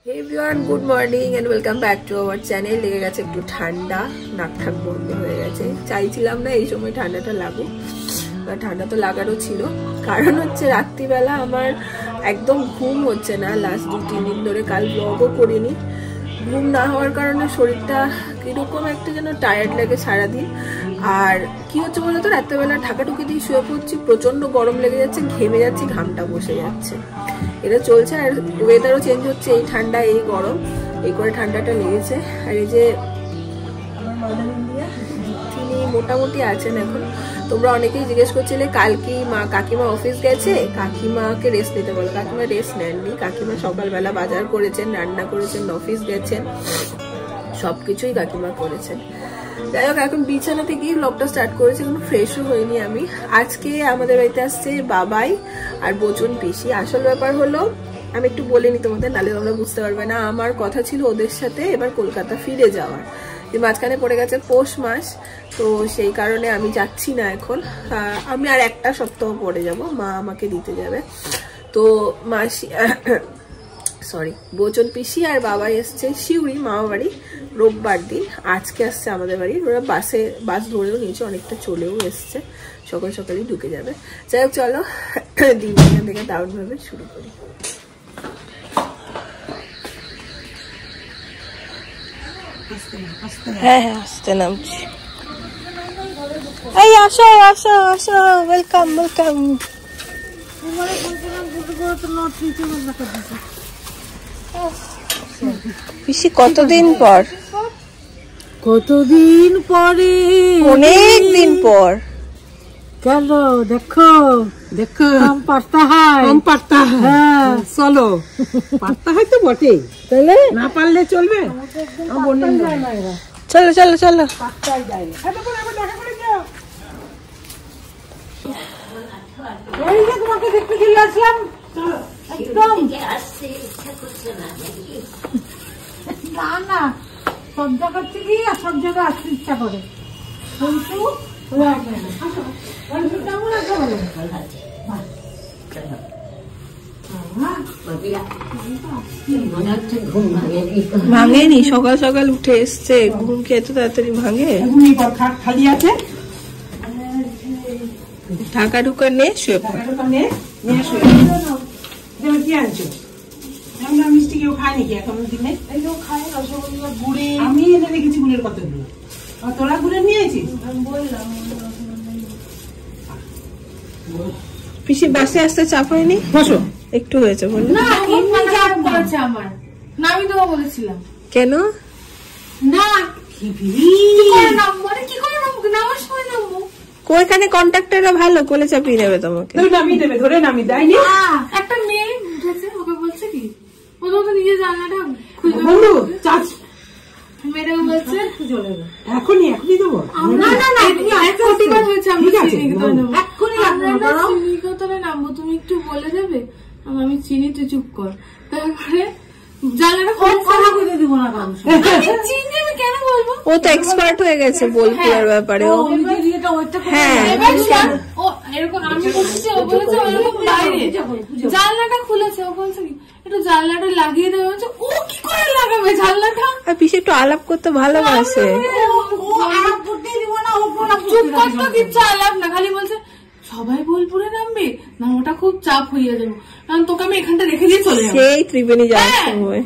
Hey everyone, good morning and welcome back to our channel. লেগে গেছে একটু ঠান্ডা, নাক ঠাক বন্ধ হয়ে গেছে। চাইছিলাম না এই সময় ঠান্ডাটা লাগুক, ঠান্ডা তো লাগারও ছিল। কারণ হচ্ছে রাত্রিবেলা আমার একদম ঘুম হচ্ছে না, লাস্ট 2-3 দিন ধরে। কাল ব্লগও করিনি, ঘুম না হওয়ার কারণে শরীরটা কিরকম একটা যেন টায়ার্ড লাগে সারাদিন। আর কি হচ্ছে বলতো, রাত্রেবেলা ঢাকাঢুকি দিয়ে শুয়ে পড়ছি, প্রচন্ড গরম লেগে যাচ্ছে, ঘেমে যাচ্ছি, ঘামটা বসে যাচ্ছে, এটা চলছে। আর ওয়েদারও চেঞ্জ হচ্ছে, এই ঠান্ডা এই গরম, এই করে ঠান্ডাটা লেগেছে। আর এই যে আমার মাদার ইন্ডিয়া, তিনি মোটামুটি আছেন এখন। তোমরা অনেকেই জিজ্ঞেস করছিলে কাল কি কাকিমা অফিস গেছে, কাকিমাকে রেস্ট নিতে বলো। কাকিমা রেস্ট নেননি, কাকিমা সকালবেলা বাজার করেছেন, রান্না করেছেন, অফিস গেছেন, সবকিছুই কাকিমা করেছেন। যাই হোক, এখন বিছানা থেকেই ব্লগটা স্টার্ট করেছি, কোনো ফ্রেশও হয়নি আমি। আজকে আমাদের বাড়িতে আসছে বাবাই আর বচন পিসি। আসল ব্যাপার হলো, আমি একটু বলিনি তোমাদের, নাহলে তোমরা বুঝতে পারবে না। আমার কথা ছিল ওদের সাথে এবার কলকাতা ফিরে যাওয়ার, যে মাঝখানে পড়ে গেছে পৌষ মাস, তো সেই কারণে আমি যাচ্ছি না এখন। আমি আর একটা সপ্তাহ পরে যাব, মা আমাকে দিতে যাবে। তো মাসি বচন পিসি আর বাবা এসছে শিউরি মামা বাড়ি রোববার দিন, আজকে আসছে আমাদের বাড়ি। ওরা বাস ধরেও নিয়েছে, অনেকটা চলেও এসছে, সকাল সকালই ঢুকে যাবে। যাই হোক, চলো দিন এখান থেকে দারুণ ভাবে শুরু করি। হ্যাঁ হ্যাঁ, আসতে নামছি। এই আসো আসো আসো, ওয়েলকাম ওয়েলকাম। পিসি কতদিন পর? কতদিন পরে? অনেক দিন পর। কেন? দেখো দেখো, हम पढ़ता है, हम पढ़ता है। চলো, पढ़ता है তো বটে, তাহলে না পারলে চলবে। চলো চলো চলো। এই যে তোমাকে দেখতে চলে আসলাম, একদম না না, সব জায়গা থেকে আর সব জায়গায় আসতে ইচ্ছা করে, কিন্তু কেমন আছে বলো? ভাঙেনি, সকাল সকাল উঠে এসছে, ঘুম খেয়ে এত তাড়াতাড়ি ভাঙে? খালি আছে, ঢাকা ঢুকা নিয়ে শুয়ে পড়ে। কি আনছো? মিষ্টি কেউ খায় নাকি এখন দিনে? খায় রসগোল্লা, গুড়ে। আমি এনে রেখেছি গুড়ের কতগুলো। তোরা গুড়ে নিয়েছিস? পিসি বাসে আসতে চাপ হয়নি? বসো। একটু হয়েছে বললো। না, চাপ করেছে আমার। না, আমি তোমাকে বলেছিলাম। কেন? না, কি করে নামবো? কি করে নামবো? নামার সময় নামবো। ওইখানে কন্ট্রাক্টররা ভালো, কোলে চাপিয়ে নেবে তোমাকে। নামিয়ে দেবে, ধরে নামিয়ে দেয়নি। একটা মেয়ে উঠেছে, ওকে বলছে কি, ও তো নিজে জানলাটা খুলে বন্ধু চাচ মেয়েটাকে বলছে চলে গেল। এখনই দেবো? না না না, প্রতিবার হয়েছে, আমি চিনিকতনে নামবো, তুমি একটু বলে দেবে। আমি চিনি, তুই চুপ কর। তারপরে ও তো এক্সপার্ট হয়ে গেছে বোলপুরের ব্যাপারে। হ্যাঁ, এরকম আমি বলছি, ও বলেছে জানলাটা খুলেছে, ও বলছে একটু জানলাটা লাগিয়ে দেবে। বলছে ও কি করে লাগাবে জানলাটা? পিসি একটু আলাপ করতে ভালোবাসে। চুপ করতো, কিচ্ছু আলাপ না, খালি বলছে সবাই বোলপুরে নামবে না, ওটা খুব চাপ হয়ে যাবে, কারণ তোকে আমি এখানটা রেখে দিয়ে চলে যাবো। সেই ত্রিবেণী যাওয়ার সময়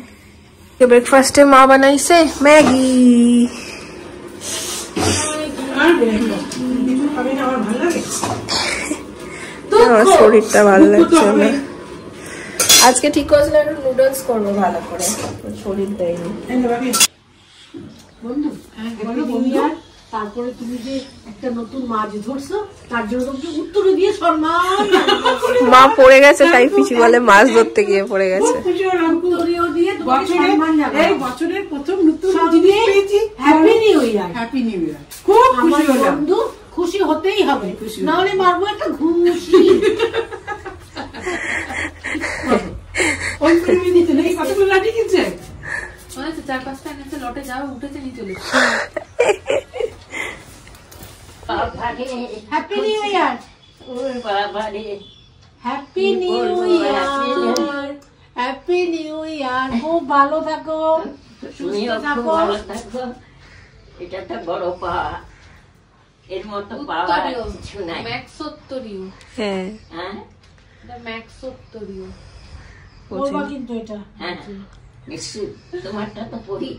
ব্রেকফাস্টে মা বানাইছে ম্যাগি। আমার শরীরটা ভালো লাগছে না আজকে। ঠিক হয়েছিল, একটু নুডলস করবো ভালো করে, শরীর দেয়নি। তারপরে তুমি যে একটা নতুন মাছ ধরছো, তার জন্য তোমাকে উত্তরে দিয়ে সম্মান। মা পড়ে গেছে, তাই পিসি বলে মাছ ধরতে গিয়ে পড়ে গেছে। বছরের প্রথম নতুন জিনিস পেয়েছি। Happy new year. Happy new year. খুব খুশি হলাম। বন্ধু খুশি হতেই হবে, নাহলে মারবো একটা ঘুষি। কতগুলো লাঠি কিনছে? 4-5টা এনেছে, লটে যাও উঠেছে, নিয়ে চলে। Happy new year. Happy new year. Happy new year, খুব ভালো থাকো, সুস্থ থাকো। এটা একটা বড় পাওয়া, এর মতো পাওয়া কিছু নাই। ম্যাক্সোত্তরীয়, হ্যাঁ হ্যাঁ এটা ম্যাক্সোত্তরীয় বলবা কিন্তু এটা। হ্যাঁ নিশ্চয়, তোমারটা তো পড়ি।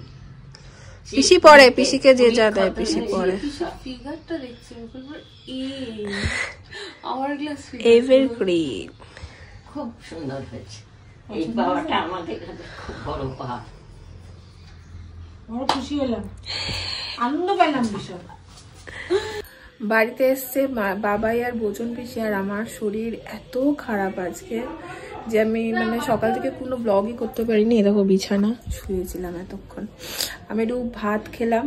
পিসি পরে, পিসিকে যে যা দেয় পিসি পরে। ফিগারটা দেখছি আমার গ্লাস এভারগ্রিন খুব সুন্দর হয়েছে। এই পাওয়াটা আমাদের কাছে খুব বড় পাওয়া। বড় খুশি হলাম, আনন্দ পেলাম ভীষণ। বাড়িতে এসছে বাবাই আর বোজন পিসি, আর আমার শরীর এত খারাপ আজকে যে আমি মানে সকাল থেকে কোনো ব্লগই করতে পারিনি। দেখো বিছানা শুয়েছিলাম এতক্ষণ। আমি একটু ভাত খেলাম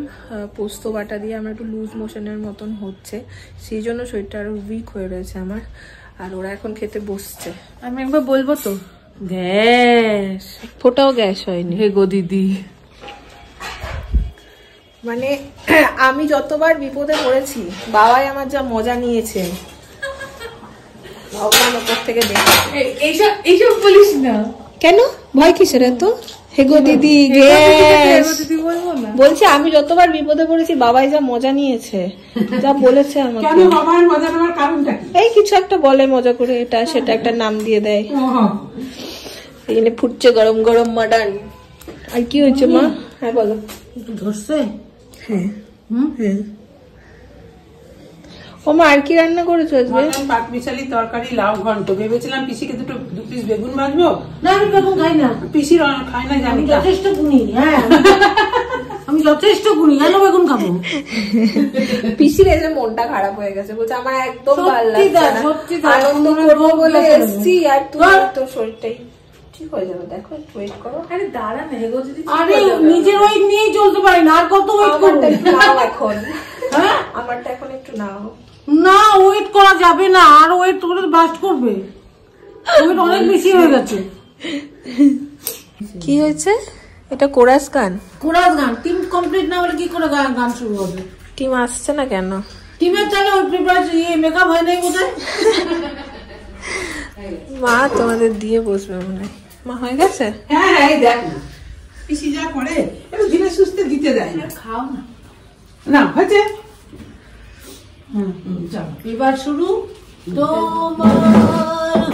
পোস্ত বাটা দিয়ে, আমার একটু লুজ মোশনের মতন হচ্ছে, সেই জন্য শরীরটা আরো উইক হয়ে রয়েছে আমার। আর ওরা এখন খেতে বসছে। আমি একবার বলবো তো, গ্যাস ফোটাও গ্যাস হয়নি। হে গো দিদি, মানে আমি যতবার বিপদে পড়েছি বাবাই আমার যা মজা নিয়েছে, ভগবান ওপর থেকে দেখেছে। এইসব বলিস না। কেন ভয় কিসের এত? হেগো দিদি গ্যাস বলছি, আমি যতবার বিপদে পড়েছি বাবাই যা মজা নিয়েছে, যা বলেছে আমাকে। কেন বাবার মজা নেওয়ার কারণটা কি? এই কিছু একটা বলে মজা করে, এটা সেটা একটা নাম দিয়ে দেয়। এই জন্য ফুটছে গরম গরম মাটন। আর কি হয়েছে মা? হ্যাঁ বলো। একটু ধরছে? হ্যাঁ হ্যাঁ। ও মা আর কি রান্না করেছো আজকে? পাটমিশালি তরকারি, লাউ ঘন্ট। ভেবেছিলাম পিসিকে দু পিস বেগুন ভাজবো। না আমি বেগুন খাই না, পিসির খাই না, জানি যথেষ্ট গুণী। হ্যাঁ আমি যথেষ্ট গুণী, কেন বেগুন খাবো? পিসির এসে মনটা খারাপ হয়ে গেছে, বলছে আমার একদম ভালো লাগছে না, আনন্দ করবো বলে এসছি আর তোর শরীরটাই ঠিক হয়ে যাবে। দেখো একটু ওয়েট করো। আরে দাঁড়া না, হেগো যদি আরে নিজের ওয়েট নিয়েই চলতে পারি না, আর কত ওয়েট করবো? নাও এখন। হ্যাঁ আমারটা এখন একটু নাও। না ওয়েট করা যাবে না, আর ওয়েট করে বাস্ট করবে, ওয়েট অনেক বেশি হয়ে গেছে। কি হয়েছে? এটা কোরাস গান? কোরাস গান টিম কমপ্লিট না হলে কি করে গান শুরু হবে? টিম আসছে না কেন? টিমের তাহলে ওই প্রিপারেশন মেকআপ হয় নাই বোধহয়। মা তোমাদের দিয়ে বসবে মনে হয়। মা হয়ে গেছে? হ্যাঁ হ্যাঁ এই দেখ না, পিসি যা করে একটু ধীরে সুস্থে দিতে দেয় না। খাও না, না হয়েছে। চলো এবার শুরু। তোমার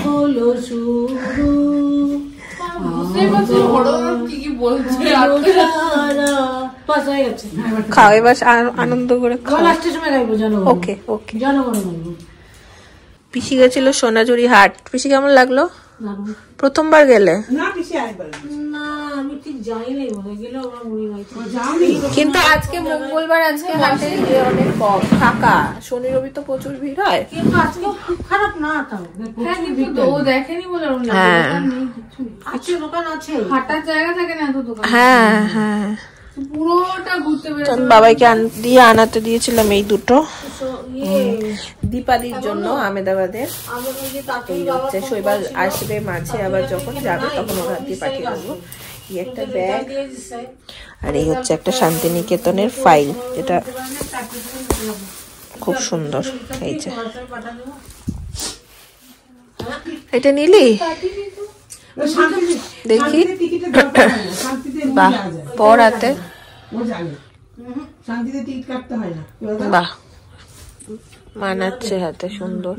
হলো শুরু, খাও এবার আনন্দ করে খাও। লাস্টের সময় গাইবো জনগণ। ওকে ওকে জনগণে গাইবো। পিসি গেছিল সোনাঝুরি হাট। পিসি কেমন লাগলো? প্রথমবার গেলে? না পিসি আইবার না, আমি ঠিক যাই নাই, বলে গেলে ওরা মুড়ি গাইছে। কিন্তু আজকে মঙ্গলবার, আজকে হাটে অনেক কম ফাঁকা। শনি রবি তো প্রচুর ভিড় হয়, কিন্তু আজকে খারাপ না। তাও হ্যাঁ কিন্তু ও দেখেনি বলে ওর না, দোকান নেই কিছু। আছে দোকান আছে, হাঁটার জায়গা থাকে না, এত দোকান। হ্যাঁ হ্যাঁ পুরোটা ঘুরতে বেরোতে। বাবাইকে দিয়ে আনাতে দিয়েছিলাম এই দুটো দীপাদির জন্য আমেদাবাদের। এই হচ্ছে শৈবাল আসবে মাঝে, আবার যখন যাবে তখন ওর হাত দিয়ে পাঠিয়ে দেবো। এই একটা ব্যাগ, আর এই হচ্ছে একটা শান্তিনিকেতনের ফাইল, যেটা খুব সুন্দর। এই যে এটা নিলি দেখি, বাহ পড়াতে বাহ মানাচ্ছে হাতে, সুন্দর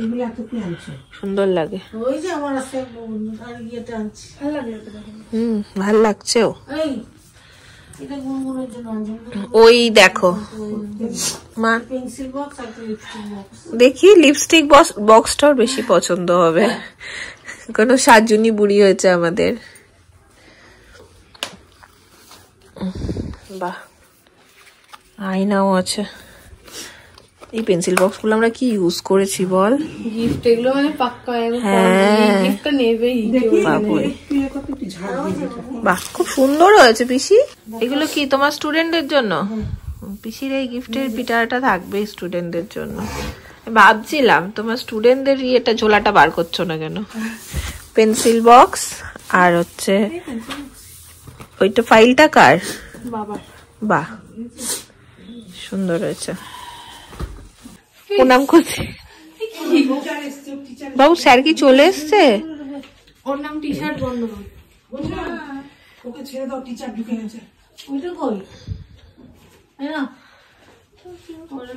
সুন্দর লাগে। ভাল লাগছেও। ওই দেখো মা, দেখি লিপস্টিক বক্সটাও বেশি পছন্দ হবে, কোনো সাজুনি বুড়ি হয়েছে আমাদের। বাহ আয়নাও আছে। এই পেন্সিল বক্স গুলো আমরা কি ইউজ করেছি বল? গিফট এগুলো মানে পাক্কা, গিফটটা নেবেই। বাহ খুব সুন্দর হয়েছে পিসি। এগুলো কি তোমার স্টুডেন্টদের জন্য? পিসির এই গিফটের পিঠাটা থাকবে স্টুডেন্টদের জন্য। ভাবছিলাম তোমার স্টুডেন্টদের এটা ঝোলাটা বার করছো না কেন? পেন্সিল বক্স আর হচ্ছে ওইটা ফাইলটা কার? বাবার। বাহ সুন্দর হয়েছে। প্রণাম করছি বাবু। স্যার কি চলে এসছে? ওর নাম টি শার্ট বন্ধ। বুঝলাম, ওকে ছেড়ে দাও, টিচার ঢুকে গেছে। ওইটা কই না,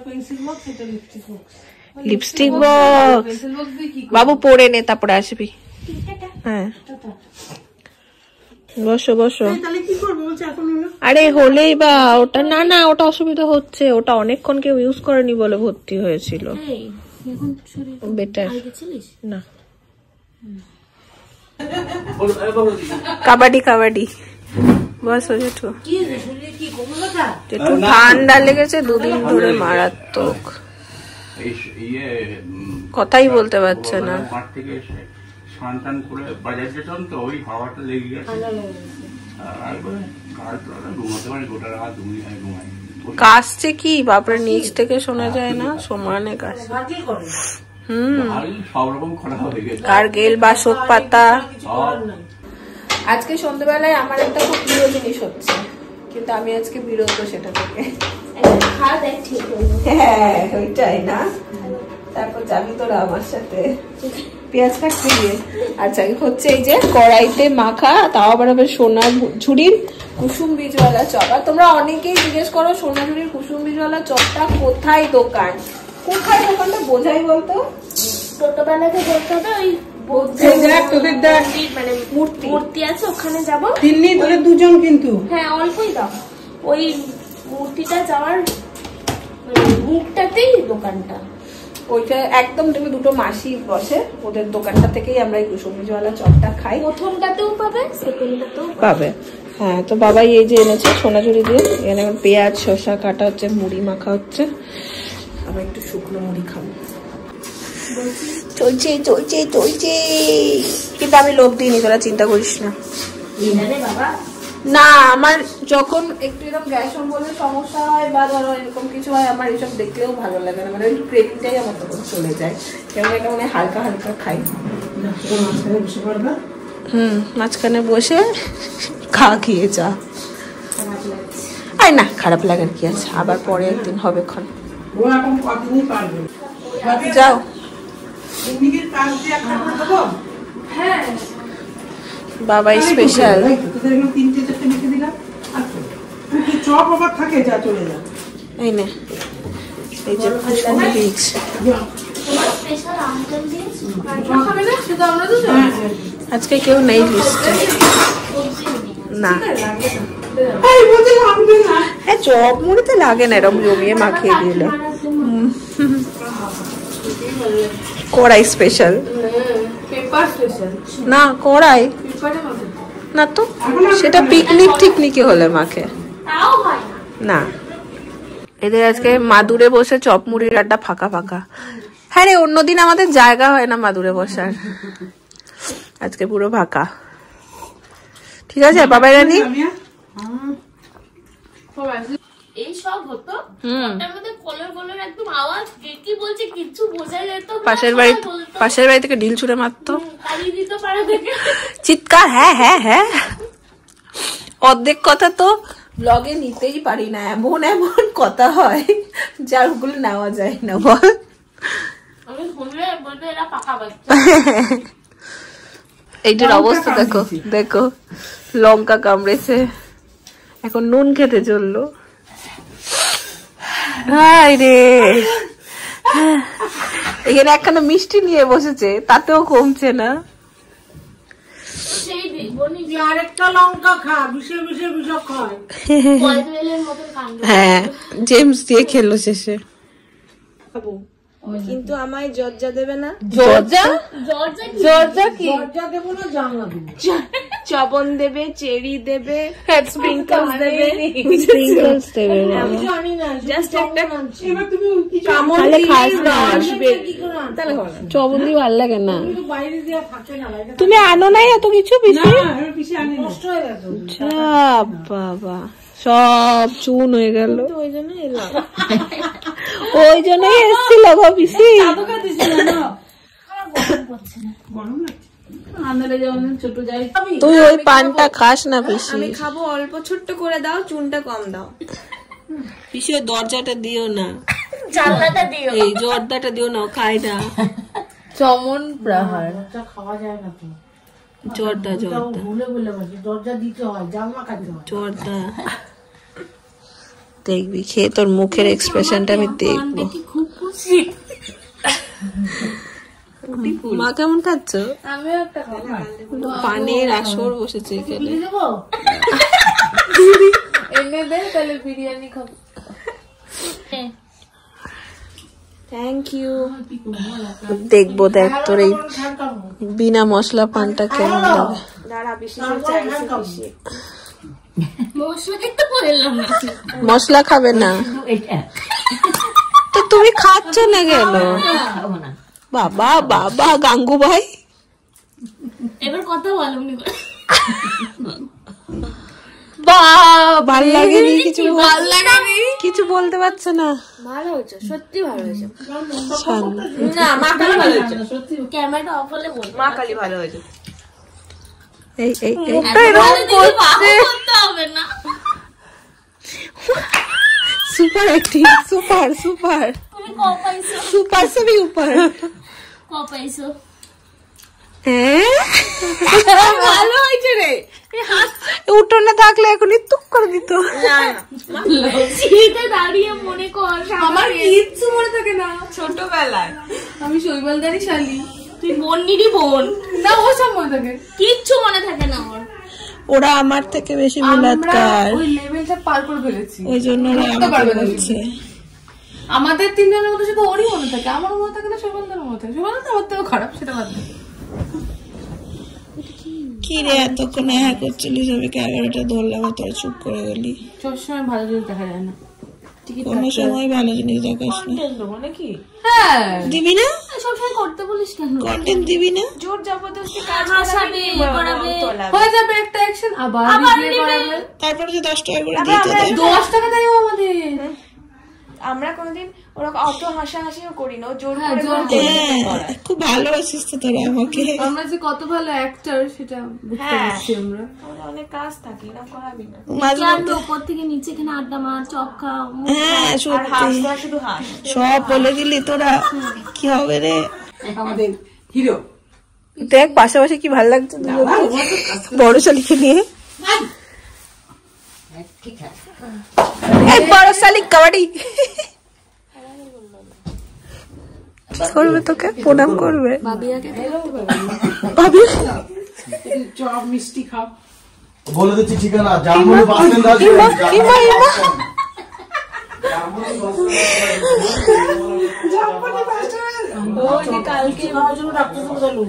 পেন্সিল বক্স, এটা লিপস্টিক বক্স। লিপস্টিক বক্স বাবু পরে নে, তারপরে আসবি। হ্যাঁ বসো বসো। তাহলে কি করবো বলছে এখন? হলো আরে হলেই বা, ওটা না না, ওটা অসুবিধা হচ্ছে, ওটা অনেকক্ষণ কেউ ইউজ করেনি বলে ভর্তি হয়েছিল। বেটার না। কাবাডি কাবাডি বস, একটু ঠান্ডা লেগেছে দুদিন ধরে মারাত্মক, কথাই বলতে পারছে না। স্নান করে বাজার যেতাম তো, ওই হাওয়াটা লেগে গেছে। কাশছে কি বাপরে, নিচ থেকে শোনা যায় না, সমানে কাশছে। সব রকম খরা হয়ে গেছে, গার্গেল, বাসক পাতা। আজকে সন্ধ্যেবেলায় আমার একটা খুব প্রিয় জিনিস হচ্ছে, কিন্তু আমি আজকে বিরত সেটা থেকে। হ্যাঁ ওইটাই না, তারপর যাবি তোরা আমার সাথে পেঁয়াজ কাটতে গিয়ে। আচ্ছা হচ্ছে এই যে কড়াইতে মাখা, তাও আবার সোনা ঝুড়ির কুসুম বীজওয়ালা চপ। আর তোমরা অনেকেই জিজ্ঞেস করো সোনা ঝুড়ির কুসুম বীজওয়ালা চপটা কোথায় দোকান, কোথায় দোকানটা বোঝাই বলতো? ছোটবেলাতে বলতে হবে ওই মানে মূর্তি আছে, ওখানে যাবো। দিল্লি তোদের দুজন কিন্তু, হ্যাঁ অল্পই দাও, ওই মূর্তিটা যাওয়ার মুখটাতেই দোকানটা। ওইটা একদম তুমি দুটো মাসি বসে, ওদের দোকানটা থেকেই আমরা এই কুসুম বীজওয়ালা চপটা খাই। প্রথমটাতেও পাবে, সেকেন্ডটাতেও পাবে। হ্যাঁ তো বাবাই এই যে এনেছে সোনাঝুরি দিয়ে, এখানে পেঁয়াজ শসা কাটা হচ্ছে, মুড়ি মাখা হচ্ছে। আমি একটু শুকনো মুড়ি খাবো। চলছে চলছে চলছে, কিন্তু আমি লোভ দিইনি, তোরা চিন্তা করিস না। না আমার যখন একটু এরকম গ্যাস অম্বলের সমস্যা হয় বা ধরো এরকম কিছু হয়, আমার এইসব দেখলেও ভালো লাগে না, মানে ওই ক্রেভিংটাই আমার তখন চলে যায়, কেমন একটা মানে হালকা হালকা খাই। মাঝখানে বসে খেয়ে যা। আর না খারাপ লাগার কি আছে, আবার পরে একদিন হবে ক্ষণ। যাও বাবাই স্পেশাল। চপ আবার থাকে, যা চলে যা। এই নে, এই যে কুসুম বীজ। আজকে কেউ নেই লিস্টে না। হ্যাঁ চপ মুড়িতে লাগে না, এরকম জমিয়ে মাখিয়ে দিলে। কড়াই স্পেশাল না, কড়াই না তো, সেটা পিকনিক টিকনিকে হলে মাখে না। এদের আজকে মাদুরে বসে চপ মুড়ির আড্ডা, ফাঁকা ফাঁকা। হ্যাঁ রে, অন্যদিন আমাদের জায়গা হয় না মাদুরে বসার, আজকে পুরো ফাঁকা। ঠিক আছে বাবাই রানী, এই সব হতো, ওটার মধ্যে কলর কলর একদম আওয়াজ, কি বলছে কিছু বোঝা যেত না। পাশের বাড়ি থেকে ঢিল ছুঁড়ে মারতো, তাড়িয়ে দিত পাড়া থেকে চিৎকার। হ্যাঁ হ্যাঁ হ্যাঁ, অর্ধেক কথা তো ব্লগে নিতেই পারি না, এমন এমন কথা হয় যার ওগুলো নেওয়া যায় না। বল আমি শুনলে বলবে এরা পাকা বাচ্চা। এইটার অবস্থা দেখো দেখো, লঙ্কা কামড়েছে, এখন নুন খেতে চললো। হাই রে, এখানে একখানা মিষ্টি নিয়ে বসেছে, তাতেও কমছে না। আরেকটা লঙ্কা খা, বিষে বিষে বিষক খায়। হ্যাঁ জেমস দিয়ে খেলো শেষে। কিন্তু আমায় জর্জা দেবে না। জর্জা? জর্জা কি? জর্জা দেবো না, জানলা দেবো। চবন দেবে, চেরি দেবে, স্প্রিঙ্কলস দেবে, স্প্রিঙ্কলস দেবে। আমি জানি না, জাস্ট একটা এবার তুমি কিছু কামড় খাস না, আসবে, তাহলে হবে না। চবন্দি ভালো লাগে না। বাইরে দেওয়া থাকে না, বাইরে তুমি আনো নাই এত কিছু পিসি? আমি পিছিয়ে আনি, নষ্ট হয়ে গেছে। বাবা সব চুন হয়ে গেল, ওই জন্য এলাম। ওই জন্যই এসেছিল গো পিসি। গরম লাগছে। তুই ওই পানটা খাস না পিসি। আমি খাবো, অল্প ছোট্ট করে দাও, চুনটা কম দাও। পিসি ওই দরজাটা দিও না, জানলাটা দিও। এই জর্দাটা দিও না, খাই না। চমন প্রহার খাওয়া যায় না তো। জর্দা দরজা দিতে হয়, জামা কাটতে হয়। জর্দা দেখবি খেয়ে তোর মুখের এক্সপ্রেশনটা আমি দেখবো। খুব খুশি। মা কেমন খাচ্ছ? আমিও একটা খাবো। পানের আসর বসেছে এখানে। এনে দে তাহলে বিরিয়ানি খাবো। Thank you. দেখবো দেখ তোর এই বিনা মশলা পানটা কেমন লাগে। দাঁড়া বেশি চাইছি বেশি। মশলা একটু বললাম না। মশলা খাবে না এটা তো তুমি খাচ্ছ না কেন? খাবো না। বাবা বাবা গাঙ্গু ভাই এবার কথা বলো নি। ভাল লাগেনি কিছু? ভাল লাগেনি? কিছু বলতে পারছে না। ভালো হয়েছে, সত্যি ভালো হয়েছে। না মা কালী ভালো হয়েছে। ক্যামেরাটা অফ হলে বল। মা কালী ভালো হয়েছে। এই এই করতে হবে না। সুপার অ্যাক্টিং, সুপার সুপার তুমি ক পাইছো? সুপার से भी ऊपर। ক পাইছো? ভালো হয়েছে রে। উঠোনে থাকলে এখনই তুক করে দিত। সিঁড়িতে দাঁড়িয়ে মনে কর আমার কিচ্ছু মনে থাকে না ছোটবেলায়। আমি শৈবালদারি শালি। তুই বন্নিরই বোন না, ও সব মনে থাকে। কিচ্ছু মনে থাকে না আমার। ওরা আমার থেকে বেশি বিলাতকার, ওই লেভেলটা পার করে ফেলেছি। ওই জন্য ওরা আমাকে বলছে। আমাদের তিনজনের মধ্যে শুধু ওরই মনে থাকে, আমার মনে থাকে না, শৈবালদার মনে থাকে। শৈবালদার আমার থেকেও খারাপ, সেটা বাদ দে। কি রে এতক্ষণ হ্যাঁ করছিলিস, আমি 11টা ধরলাম তোর চুপ করে গেলি। সবসময় ভালো জিনিস দেখা যায় না। কোনো সময় ভালো জিনিস দেখাস না। নাকি? হ্যাঁ, দিবি না সবসময় করতে বলিস কেন? কন্টেন্ট, দিবি না? জোর জবরদস্তি কাজ হাসাবে, করাবে। হয়ে যাবে একটা অ্যাকশন, আবার ভিডিও করাবে। তারপরে যে 10 টাকা করে দিতে দেয়। 10 টাকা দেয় আমাদের। আমরা কোনোদিন ওরকম অত হাসাহাসিও করি না, ও জোর হ্যাঁ, করে জোর বলে হ্যাঁ, খুব ভালোবাসিস তো তোরা আমাকে। আমরা যে কত ভালো অ্যাক্টর সেটা বুঝতে পারছি আমরা। আমাদের অনেক কাজ থাকে, এরকম করাবি না। মাঝে ক্লান্ত মধ্যে উপর থেকে নিচে এখানে আড্ডা মার, চপ খা, হ্যাঁ আর সত্যি হাস, তোরা শুধু হাস। সব বলে দিলি তোরা। কি হবে রে? আমাদের হিরো দেখ পাশাপাশি কি ভালো লাগছে বড় শালিকে নিয়ে। ঠিক আছে এই বড় শালিক কাবাডি করবে, তোকে প্রণাম করবে ভাবি। চপ মিষ্টি খাও। বলে দিচ্ছি ঠিকানা, জামুনি বাস স্ট্যান্ড আসবে। কালকে খাওয়ার জন্য ডাক্তার বললো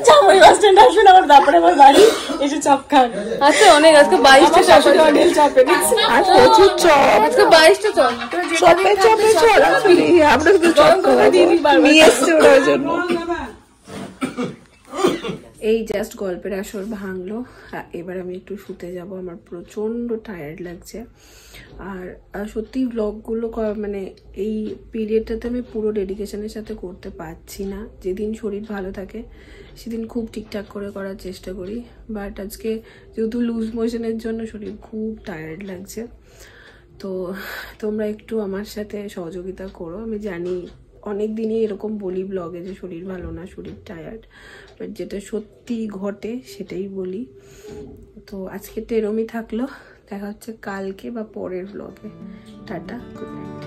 জামাই বাস স্ট্যান্ড আসবে না, আমার তারপরে আমার বাড়ি এসে চপ খান। আচ্ছা অনেক, আজকে 22টা শাশুড়ি অনেক চপ এনেছে। আর প্রচুর চপ, আজকে 22টা চপ। চপে চপে ছড়াছড়ি। আমরা কিন্তু চপ খাওয়া নিয়ে এসছি ওটার জন্য। এই জাস্ট গল্পের আসর ভাঙলো, এবার আমি একটু শুতে যাব। আমার প্রচন্ড টায়ার্ড লাগছে। আর সত্যি ব্লগগুলো মানে এই পিরিয়ডটাতে আমি পুরো ডেডিকেশনের সাথে করতে পারছি না। যেদিন শরীর ভালো থাকে সেদিন খুব ঠিকঠাক করে করার চেষ্টা করি, বাট আজকে যেহেতু লুজ মোশনের জন্য শরীর খুব টায়ার্ড লাগছে। তো তোমরা একটু আমার সাথে সহযোগিতা করো। আমি জানি অনেক দিনই এরকম বলি ব্লগে যে শরীর ভালো না, শরীর টায়ার্ড, বাট যেটা সত্যি ঘটে সেটাই বলি। তো আজকে এরমই থাকলো, দেখা হচ্ছে কালকে বা পরের ব্লগে। Tata, good night.